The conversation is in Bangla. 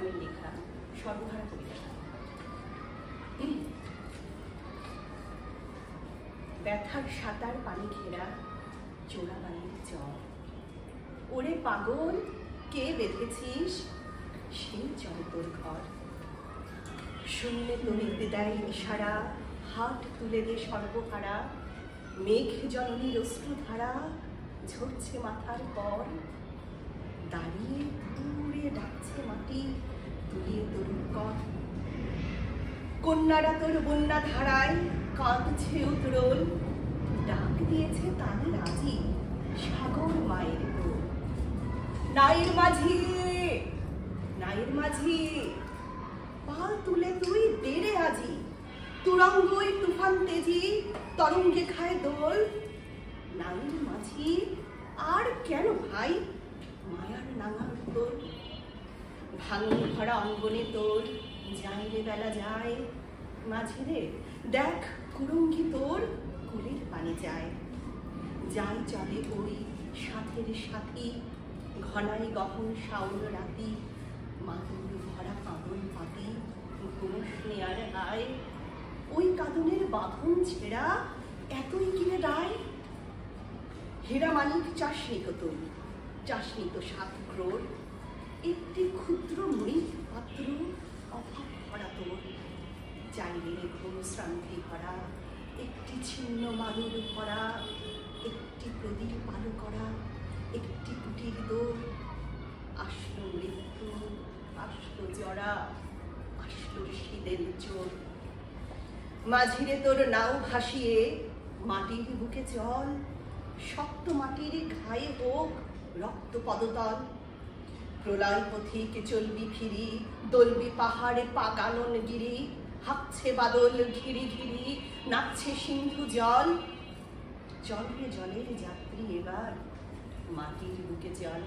নামের লেখা সর্বহারা কবিতা। ব্যথার সাঁতার পানি ঘেরা চোরাবালির জল, ওরে পাগল কে বেঁধেছিস সেই জল তোর ঘর। শূন্যে তরিতে দেয় ইশারা, হাত তুলে দে সর্বহারা, মেঘ জননীর অশ্রুধারা ঝরছে মাথার পর। দাঁড়িয়ে দূরে ডাকছে মাটি তুলিয়ে তরুর কর। কন্যারা তোর বন্যা ধারায় কাঁদছে উতরোল, ডাক দিয়েছে তাদের আজি সাগর মায়ের কোল। নাইর মাঝি, নাইর মাঝি, পাল তুলে তুই দেরে আজি, তুরঙ্গই তুফান তেজি তরঙ্গে খায় দোল। নাইর মাঝি আর কেন ভাই মায়ার নাঙার তোর, ভাঙন ভরা অঙ্গনে তোর যায় রে বেলা যায়। মাঝিরে দেখ কুরঙ্গি তোর কুলের পানে যায়, যাই চলে ওই সাথের সাথী ঘনাই গহন শাওন রাতি। মাদুর ভরা কাঁদন পাতি ঘুমস নেয়ার আয়, ওই কাঁদনের বাঁধন ছেঁড়া এতই কিনে দায়। হীরা মানিক চাষনি তো তুই, চাষনি তো 7 ক্রোড়, একটি ক্ষুদ্র মৃৎ পাত্র অভাব ভরা তোর। চাইলে ঘুম শ্রান্তি ভরা একটি ছিন্ন মাদুর ভরা, একটি প্রদীপ আলো করা একটি কুটির দোর। আসলো মৃত্যু, আসলো জরা, আসলো শীতের চোর। মাঝিরে তোর নাও ভাসিয়ে মাটির বুকে জল, শক্ত মাটির ঘায়ে হোক রক্ত পদতল। প্রলয় পথিক চলবি ফিরি, দলবি পাহাড়ে পাকানন গিরি, হাঁকছে বাদল ঘিরি ঘিরি, নাচছে সিন্ধু জল। চল রে জলের যাত্রী এবার মাটির বুকে চল।